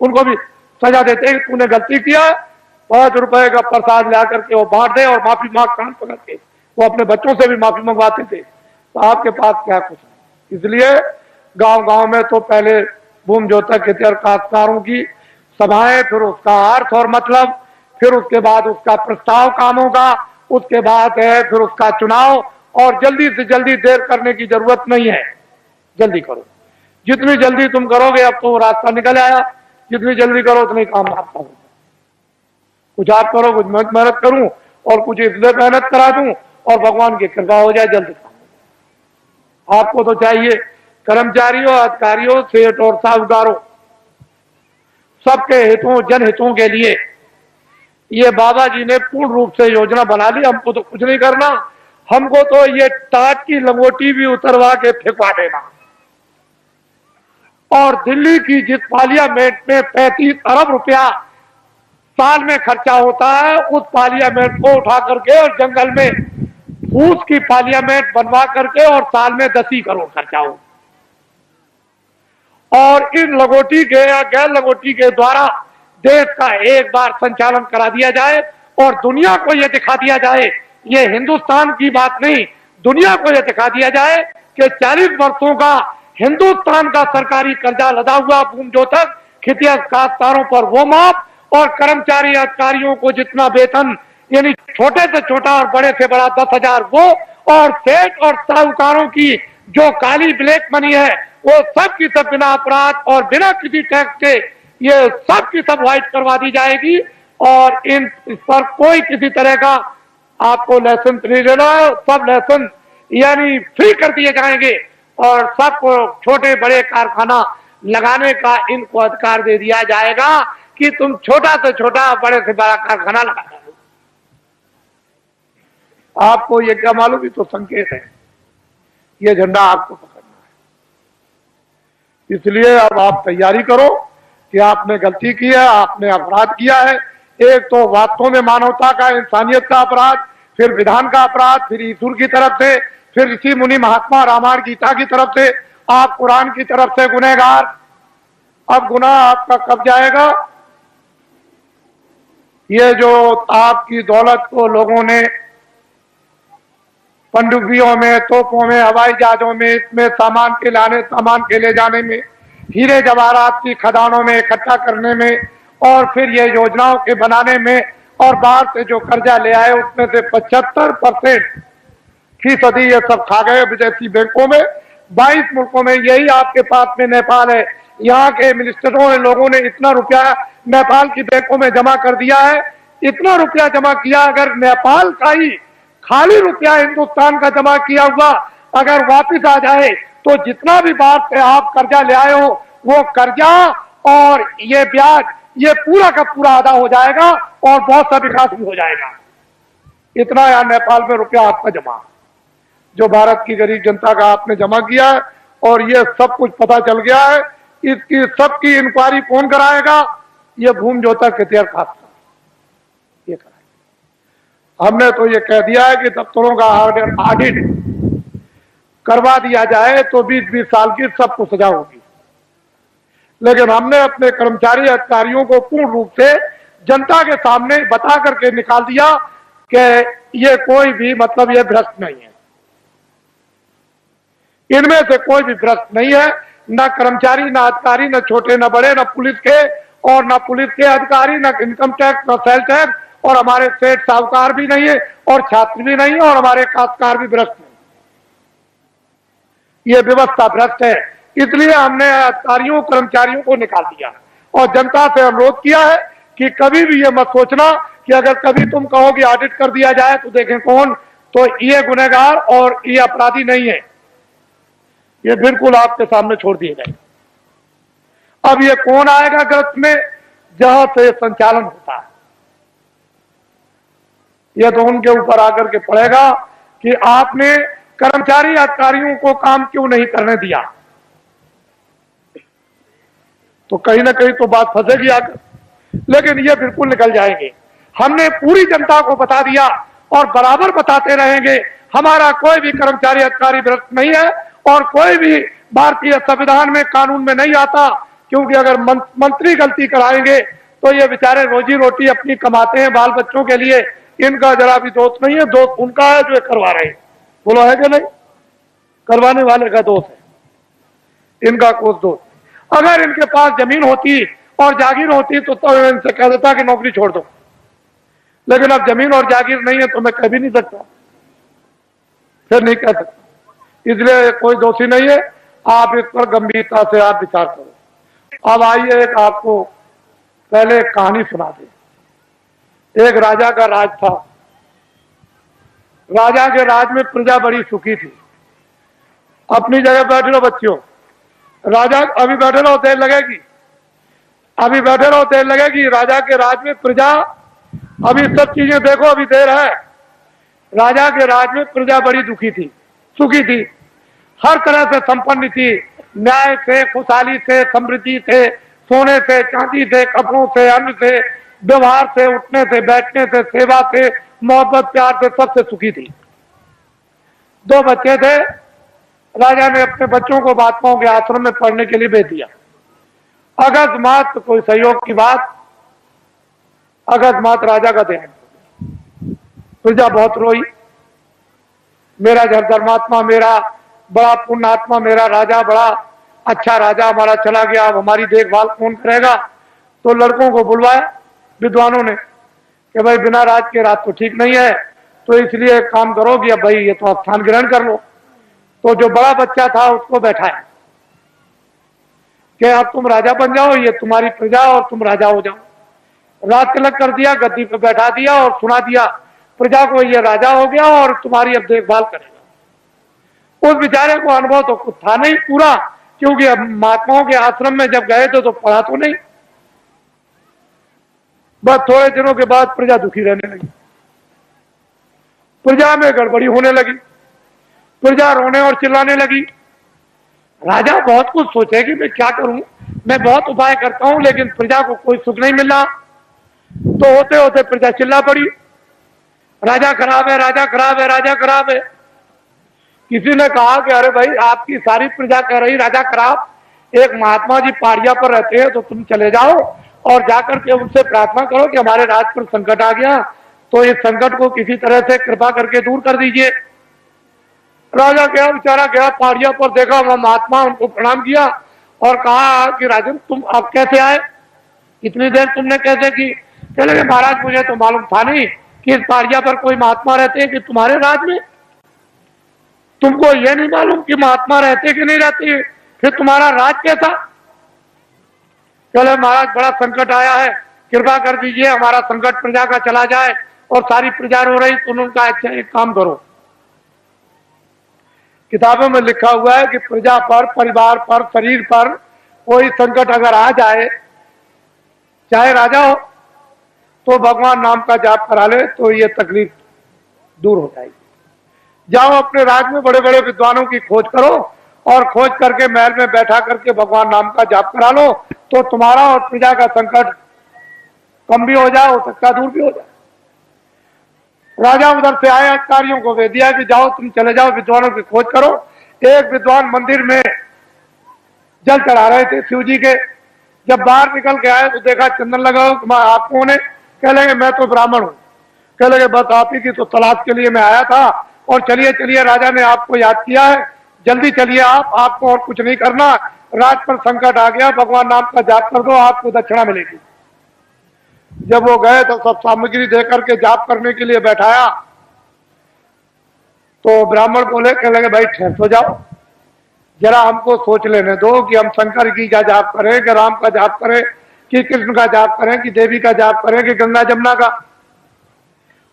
उनको भी सजा देते कि तूने गलती किया, 5 रुपए का प्रसाद ला करके वो बांट दे और माफी मांग, कान पकड़ के वो अपने बच्चों से भी माफी मंगवाते थे। तो आपके पास क्या कुछ है? इसलिए गांव गांव में तो पहले भूमि जोतक खेतिहर काश्तकारों की सभाएं, फिर उसका अर्थ और मतलब, फिर उसके बाद उसका प्रस्ताव कामों का, उसके बाद है फिर उसका चुनाव। और जल्दी से जल्दी देर करने की जरूरत नहीं है, जल्दी करो। जितनी जल्दी तुम करोगे, अब तो रास्ता निकल आया, जितनी जल्दी करो उतनी काम आपका होगा। कुछ आप करो, कुछ मैं मेहनत करूं और कुछ इसलिए मेहनत करा दूं और भगवान की कृपा हो जाए, जल्दी काम। आपको तो चाहिए कर्मचारियों, अधिकारियों, सेठ और साहूकारों, सबके हितों, जनहितों के लिए ये बाबा जी ने पूर्ण रूप से योजना बना ली। हमको तो कुछ नहीं करना, हमको तो ये टाट की लंगोटी भी उतरवा के फेंकवा देना। और दिल्ली की जिस पार्लियामेंट में 35 अरब रुपया साल में खर्चा होता है, उस पार्लियामेंट को उठा करके और जंगल में फूस की पार्लियामेंट बनवा करके और साल में 10 ही करोड़ खर्चा हो। और इन लगोटी के या गैर लगोटी के द्वारा देश का एक बार संचालन करा दिया जाए और दुनिया को यह दिखा दिया जाए, ये हिंदुस्तान की बात नहीं, दुनिया को यह दिखा दिया जाए कि 40 वर्षों का हिंदुस्तान का सरकारी कर्जा लदा हुआ भूमि जोतक खेतिहर काश्तकारों पर वो माफ और कर्मचारी अधिकारियों को जितना वेतन, यानी छोटे से छोटा और बड़े से बड़ा 10,000 वो, और सेठ और साहूकारों की जो काली ब्लैक मनी है वो सब की सब बिना अपराध और बिना किसी टैक्स के ये सब की सब व्हाइट करवा दी जाएगी। और इस पर कोई किसी तरह का आपको लाइसेंस नहीं देना है, सब लाइसेंस यानी फ्री कर दिए जाएंगे और सबको छोटे बड़े कारखाना लगाने का इनको अधिकार दे दिया जाएगा कि तुम छोटा से छोटा, बड़े से बड़ा कारखाना लगा दो। आपको ये क्या मालूम, ये तो संकेत है, ये झंडा आपको पकड़ना है। इसलिए अब आप तैयारी करो कि आपने गलती की है, आपने अपराध किया है। एक तो वास्तव में मानवता का, इंसानियत का अपराध, फिर विधान का अपराध, फिर ईश्वर की तरफ से, फिर ऋषि मुनि महात्मा रामायण गीता की तरफ से, आप कुरान की तरफ से गुनहगार। अब गुनाह आपका कब जाएगा? ये जो आपकी दौलत को लोगों ने पनडुब्बियों में, तोपों में, हवाई जहाजों में, इसमें सामान के लाने, सामान के ले जाने में, हीरे जवाहरात की खदानों में इकट्ठा करने में और फिर ये योजनाओं के बनाने में और बाहर से जो कर्जा ले आए उसमें से 75% ये सब खा गए विदेशी बैंकों में। 22 मुल्कों में, यही आपके पास में नेपाल है, यहाँ के मिनिस्टरों ने, लोगों ने इतना रुपया नेपाल की बैंकों में जमा कर दिया है, इतना रुपया जमा किया। अगर नेपाल का ही खाली रुपया हिंदुस्तान का जमा किया हुआ अगर वापिस आ जाए तो जितना भी बाहर से आप कर्जा ले आए हो वो कर्जा और ये ब्याज ये पूरा का पूरा अदा हो जाएगा और बहुत सा विकास भी हो जाएगा। इतना यहाँ नेपाल में रुपया आपका जमा, जो भारत की गरीब जनता का आपने जमा किया है, और ये सब कुछ पता चल गया है। इसकी सबकी इंक्वायरी कौन कराएगा? ये भूमि जोतक खेतिहर काश्तकार ये कराएगा। हमने तो ये कह दिया है कि दफ्तरों का ऑडिट करवा दिया जाए तो 20-20 साल की सबको सजा होगी, लेकिन हमने अपने कर्मचारी अधिकारियों को पूर्ण रूप से जनता के सामने बता करके निकाल दिया कि ये कोई भी मतलब ये भ्रष्ट नहीं है, इनमें से कोई भी भ्रष्ट नहीं है, न कर्मचारी, न अधिकारी, न छोटे न बड़े, न पुलिस के और न पुलिस के अधिकारी, न इनकम टैक्स, न सेल टैक्स, और हमारे सेठ साहूकार भी नहीं है और छात्र भी नहीं है और हमारे काश्तकार भी भ्रष्ट नहीं। ये व्यवस्था भ्रष्ट है। इसलिए हमने अधिकारियों कर्मचारियों को निकाल दिया और जनता से अनुरोध किया है कि कभी भी ये मत सोचना कि अगर कभी तुम कहो कि ऑडिट कर दिया जाए तो देखें कौन, तो ये गुनहगार और ये अपराधी नहीं है, ये बिल्कुल आपके सामने छोड़ दिए गए। अब ये कौन आएगा गर्त में, जहां से संचालन होता है, यह तो उनके ऊपर आकर के पड़ेगा कि आपने कर्मचारी अधिकारियों को काम क्यों नहीं करने दिया। तो कहीं ना कहीं तो बात फंसेगी आकर, लेकिन ये बिल्कुल निकल जाएंगे। हमने पूरी जनता को बता दिया और बराबर बताते रहेंगे, हमारा कोई भी कर्मचारी अधिकारी भ्रष्ट नहीं है और कोई भी भारतीय संविधान में कानून में नहीं आता, क्योंकि अगर मंत्री गलती कराएंगे तो ये बेचारे रोजी रोटी अपनी कमाते हैं बाल बच्चों के लिए, इनका जरा भी दोष नहीं है, दोष उनका है जो करवा रहे हैं। बोलो है कि नहीं, करवाने वाले का दोष है, इनका कोई दोष। अगर इनके पास जमीन होती और जागीर होती तो इनसे कह देता कि नौकरी छोड़ दो, लेकिन अब जमीन और जागीर नहीं है तो मैं कह भी नहीं सकता, फिर नहीं कह सकता। इसलिए कोई दोषी नहीं है, आप इस पर गंभीरता से आप विचार करो। अब आइए एक आपको पहले एक कहानी सुना दे। एक राजा का राज था, राजा के राज में प्रजा बड़ी सुखी थी। अपनी जगह बैठे रहो बच्चियों, राजा अभी बैठे रहो, देर लगेगी, अभी बैठे रहो, देर लगेगी। राजा के राज में प्रजा, अभी सब चीजें देखो, अभी देर है। राजा के राज में प्रजा बड़ी दुखी थी, सुखी थी, हर तरह से संपन्न थी, न्याय से, खुशहाली से, समृद्धि से, सोने से, चांदी से, कपड़ों से, अन्न से, व्यवहार से, उठने से, बैठने से, सेवा से, मोहब्बत प्यार से, सबसे सुखी थी। दो बच्चे थे, राजा ने अपने बच्चों को महात्माओं के आश्रम में पढ़ने के लिए भेज दिया। अकस्मात कोई सहयोग की बात, अकस्मात राजा का देहांत हो गया। प्रजा बहुत रोई, मेरा धर्मात्मा, मेरा बड़ा पुण्यात्मा, मेरा राजा बड़ा अच्छा राजा हमारा चला गया, अब हमारी देखभाल कौन करेगा। तो लड़कों को बुलवाया विद्वानों ने कि भाई बिना राज के रात तो ठीक नहीं है, तो इसलिए एक काम करोगे, अब भाई ये तो स्थान ग्रहण कर लो। तो जो बड़ा बच्चा था उसको बैठाया कि अब तुम राजा बन जाओ, ये तुम्हारी प्रजा और तुम राजा हो जाओ। राज तिलक कर दिया, गद्दी पे बैठा दिया और सुना दिया प्रजा को, ये राजा हो गया और तुम्हारी अब देखभाल करेगा। उस बेचारे को अनुभव तो कुछ था नहीं पूरा, क्योंकि अब महात्माओं के आश्रम में जब गए थे तो पढ़ा तो नहीं। बस थोड़े दिनों के बाद प्रजा दुखी रहने लगी, प्रजा में गड़बड़ी होने लगी, प्रजा रोने और चिल्लाने लगी। राजा बहुत कुछ सोचे कि मैं क्या करूं, मैं बहुत उपाय करता हूं लेकिन प्रजा को कोई सुख नहीं मिल रहा। तो होते होते प्रजा चिल्ला पड़ी, राजा खराब है, राजा खराब है, राजा खराब है। किसी ने कहा कि अरे भाई आपकी सारी प्रजा कह रही राजा खराब, एक महात्मा जी पहाड़िया पर रहते हैं, तो तुम चले जाओ और जाकर के उनसे प्रार्थना करो कि हमारे राज पर संकट आ गया, तो इस संकट को किसी तरह से कृपा करके दूर कर दीजिए। राजा गया, बेचारा गया पहाड़िया पर, देखा वह महात्मा, उनको प्रणाम किया और कहा कि राजन तुम अब कैसे आए, इतनी देर तुमने कैसे की। चले महाराज मुझे तो मालूम था नहीं कि इस पहाड़िया पर कोई महात्मा रहते हैं कि तुम्हारे राज में, तुमको ये नहीं मालूम कि महात्मा रहते कि नहीं रहते, फिर तुम्हारा राज कैसा। चले महाराज बड़ा संकट आया है, कृपा कर दीजिए हमारा संकट प्रजा का चला जाए। और सारी प्रजा रो रही, तो उन्होंने कहा अच्छा एक काम करो, किताबों में लिखा हुआ है कि प्रजा पर, परिवार पर, शरीर पर कोई संकट अगर आ जाए, चाहे राजा हो, तो भगवान नाम का जाप करा ले तो ये तकलीफ दूर हो जाएगी। जाओ अपने राज में बड़े बड़े विद्वानों की खोज करो और खोज करके महल में बैठा करके भगवान नाम का जाप करा लो, तो तुम्हारा और प्रजा का संकट कम भी हो जाए, हो सकता दूर भी हो जाए। राजा उधर से आए, अधिकारियों को भेज दिया कि जाओ तुम चले जाओ विद्वानों की खोज करो। एक विद्वान मंदिर में जल चढ़ा रहे थे शिव जी के, जब बाहर निकल के आए तो देखा चंदन लगा हो, आप कौन है? कह लगे मैं तो ब्राह्मण हूँ। कह लगे बस आप ही की तो तलाश के लिए मैं आया था, और चलिए चलिए राजा ने आपको याद किया है, जल्दी चलिए आपको और कुछ नहीं करना, राज पर संकट आ गया, भगवान नाम का जाप कर दो, आपको दक्षिणा मिलेगी। जब वो गए तो सब सामग्री देकर के जाप करने के लिए बैठाया, तो ब्राह्मण बोले, कह लगे भाई ठहर तो जाओ, जरा हमको सोच लेने दो कि हम शंकर की का जाप करें कि राम का जाप करें कि कृष्ण का जाप करें कि देवी का जाप करें कि गंगा जमुना का।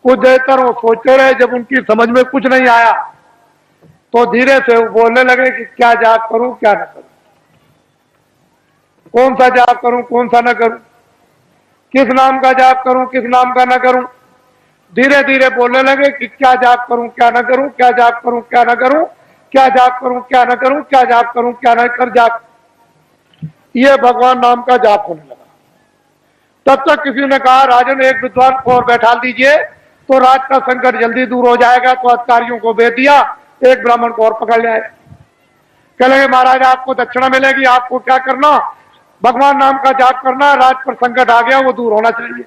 कुछ देर तक वो सोचते रहे, जब उनकी समझ में कुछ नहीं आया तो धीरे से वो बोलने लगे कि क्या जाप करूं क्या न करूं, कौन सा जाप करूं कौन सा न करूं, किस नाम का जाप करूं किस नाम का न करूं। धीरे धीरे बोलने लगे कि क्या जाप करूं क्या न करूं, क्या जाप करूं क्या न करूं, क्या जाप करूं क्या न करूं, क्या जाप करूं क्या न कर जाप। ये भगवान नाम का जाप होने लगा। तब तक किसी ने कहा राजन एक विद्वान को और बैठा दीजिए तो राज का संकट जल्दी दूर हो जाएगा। तो अधिकारियों को भेज दिया, एक ब्राह्मण को और पकड़ लिया। कह लगे महाराज आपको दक्षिणा मिलेगी, आपको क्या करना, भगवान नाम का जाप करना, राज पर संकट आ गया वो दूर होना चाहिए।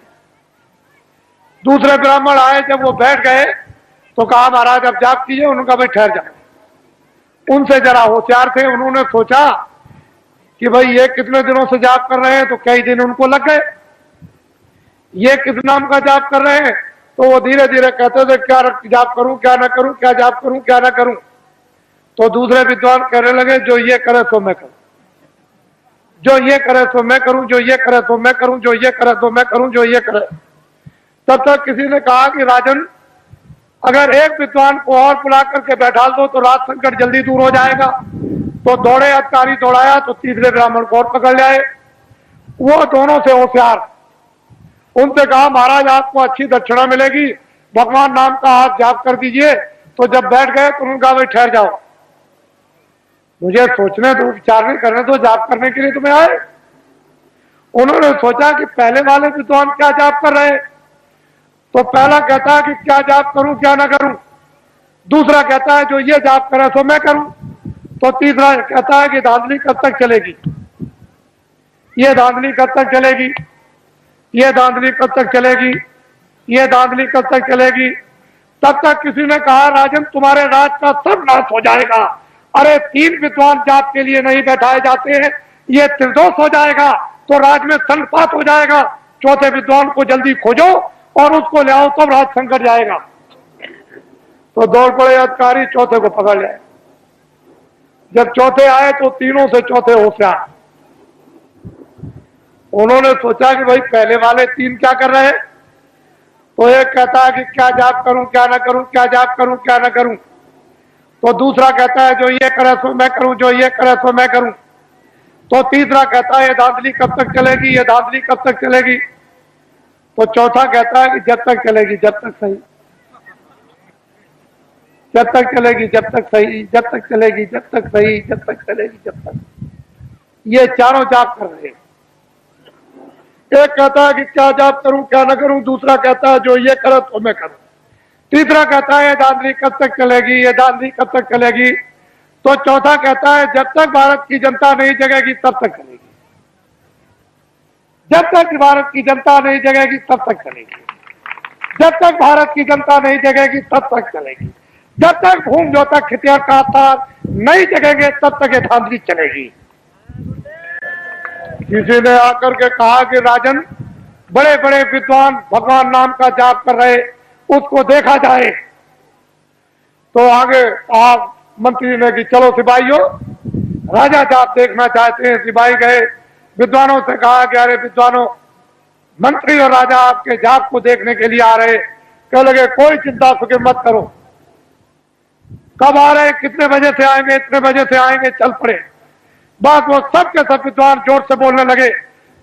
दूसरे ब्राह्मण आए, जब वो बैठ गए तो कहा महाराज अब जाप कीजिए। उनका भाई ठहर जाओ। उनसे जरा होशियार थे, उन्होंने सोचा कि भाई ये कितने दिनों से जाप कर रहे हैं, तो कई दिन उनको लग गए। ये किस नाम का जाप कर रहे हैं, तो वो धीरे धीरे कहते थे क्या जाप करूं क्या ना करूं, क्या जाप करूं क्या ना करूं। तो दूसरे विद्वान कहने लगे जो ये करे तो मैं करूं, जो ये करे तो मैं करूं, जो ये करे तो मैं करूं, जो ये करे तो मैं करूं, जो ये करे। तब तक किसी ने कहा कि राजन अगर एक विद्वान को और बुला करके बैठा दो तो राज संकट जल्दी दूर हो जाएगा। तो दौड़े अधिकारी, दौड़ाया तो तीसरे ब्राह्मण को और पकड़ लाए। वो दोनों से होशियार, उनसे कहा महाराज आपको अच्छी दक्षिणा मिलेगी, भगवान नाम का आप जाप कर दीजिए। तो जब बैठ गए तो उन्होंने कहा भाई ठहर जाओ, मुझे सोचने दो, विचारने करने दो, जाप करने के लिए तुम्हें आए। उन्होंने सोचा कि पहले वाले विद्वान क्या जाप कर रहे हैं। तो पहला कहता है कि क्या जाप करूं क्या ना करूं, दूसरा कहता है जो ये जाप करे तो मैं करूं, तो तीसरा कहता है कि धांधली कब तक चलेगी, ये धांधली कब तक चलेगी, ये धांधली कब तक चलेगी, ये धांधली कब तक चलेगी। तब तक किसी ने कहा राजन तुम्हारे राज का सब नाश हो जाएगा। अरे तीन विद्वान जाप के लिए नहीं बैठाए जाते हैं, ये त्रिदोष हो जाएगा तो राज में संपात हो जाएगा। चौथे विद्वान को जल्दी खोजो और उसको ले आओ, तब राज संकट जाएगा। तो दौड़ पड़े अधिकारी, चौथे को पकड़ लिया। जब चौथे आए तो तीनों से चौथे होशियार। उन्होंने सोचा कि भाई पहले वाले तीन क्या कर रहे हैं। तो एक कहता है कि क्या जाप करूं क्या ना करूं, क्या जाप करूं क्या ना करूं। तो दूसरा कहता है जो ये करे सो मैं करूं, जो ये करे सो मैं करूं। तो तीसरा कहता है ये धांधली कब तक चलेगी, ये धांधली कब तक चलेगी। तो चौथा कहता है कि जब तक चलेगी जब तक सही, जब तक चलेगी जब तक सही, जब तक चलेगी जब तक सही, जब तक चलेगी जब तक। ये चारों जाप कर रहे हैं। एक कहता है कि क्या जाप करूं क्या ना करूं, दूसरा कहता है जो ये करे तो मैं करूं, तीसरा कहता है ये धांधली कब तक चलेगी, ये धांधली कब तक चलेगी। तो चौथा कहता है जब तक भारत की जनता नहीं जगेगी तब तक चलेगी, जब तक भारत की जनता नहीं जगेगी तब तक चलेगी, जब तक भारत की जनता नहीं जगेगी तब तक चलेगी, जब तक भूम जो तक खितियार का आधार नहीं जगेंगे तब तक ये धांधली चलेगी। किसी ने आकर के कहा कि राजन बड़े बड़े विद्वान भगवान नाम का जाप कर रहे, उसको देखा जाए। तो आगे आप मंत्री ने कि चलो सिपाहियों, राजा जाप देखना चाहते हैं। सिपाही गए, विद्वानों से कहा कि अरे विद्वानों, मंत्री और राजा आपके जाप को देखने के लिए आ रहे। कह लगे कोई चिंता फिक्र मत करो, कब आ रहे, कितने बजे से आएंगे, इतने बजे से आएंगे, चल पड़े। बात वो सब के सब विद्वान जोर से बोलने लगे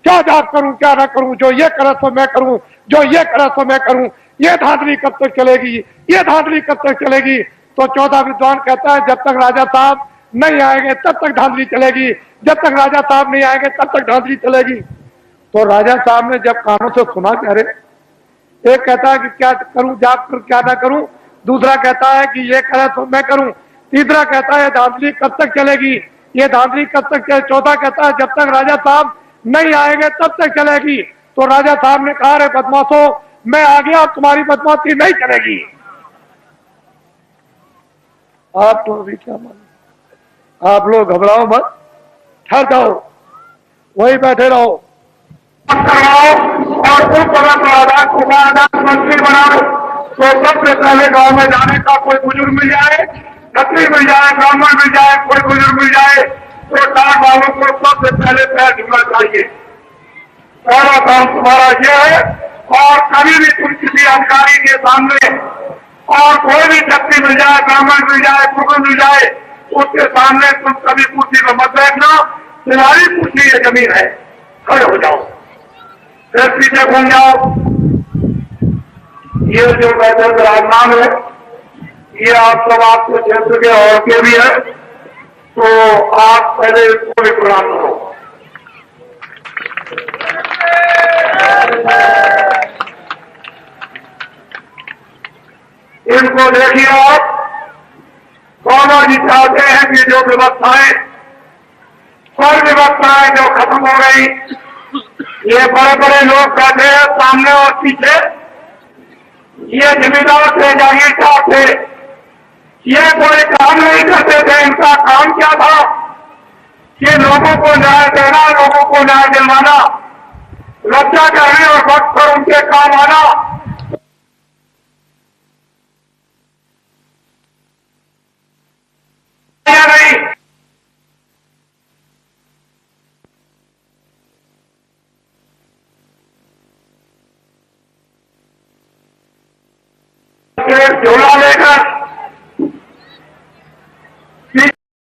क्या जाप करूं क्या ना करूं, जो ये करे तो मैं करूं, जो ये करे तो मैं करूं, ये धांधली कब तक चलेगी, ये धांधली कब तक चलेगी। तो चौथा विद्वान कहता है जब तक राजा साहब नहीं आएंगे तब तक धांधली चलेगी, जब तक राजा साहब नहीं आएंगे तब तक धांधली चलेगी। तो राजा साहब ने जब कानों से सुना कि अरे, एक कहता है कि क्या करूं जाप कर क्या ना करूं, दूसरा कहता है कि ये करे तो मैं करूं, तीसरा कहता है धांधली कब तक चलेगी, ये धांधली कब तक चले, चौथा कहता है जब तक राजा साहब नहीं आएंगे तब तक चलेगी। तो राजा साहब ने कहा अरे बदमाशों, मैं आ गया, तुम्हारी बदमाशी नहीं चलेगी। आप तो अभी क्या मानो, आप लोग घबराओ मत, ठहर जाओ, वही बैठे रहो और उस मंत्री बनाओ। तो सबसे पहले गांव में जाने का कोई बुजुर्ग मिल जाए क्षत्रिय मिल जाए, ब्राह्मण मिल जाए, कोई बुजुर्ग मिल जाए, तो डाक वालों को सबसे पहले पैर छूना चाहिए। पहला काम तुम्हारा यह है। और कभी भी तुम किसी अधिकारी के सामने और कोई भी क्षत्रिय मिल जाए, ब्राह्मण मिल जाए, गुरु मिल जाए, उसके सामने तुम कभी कुर्सी में मत बैठना। तुम्हारी कुर्सी ये जमीन है, खड़े हो जाओ, फिर पीछे घूम जाओ। ये जो बैठे विराजमान है, ये आप सब आपके क्षेत्र के और के भी है, तो आप पहले इसको भी प्रणाम करो। इनको देखिए आप, गौरव जी चाहते हैं कि जो व्यवस्थाएं, सब व्यवस्थाएं जो खत्म हो गई, ये बड़े बड़े लोग बैठे हैं सामने और पीछे, ये जमींदार थे, जागीरदार थे, ये कोई काम नहीं करते थे। इनका काम क्या था कि लोगों को न्याय देना, लोगों को न्याय दिलवाना, रक्षा करने और वक्त पर उनके काम आना। नहीं, झोला लेकर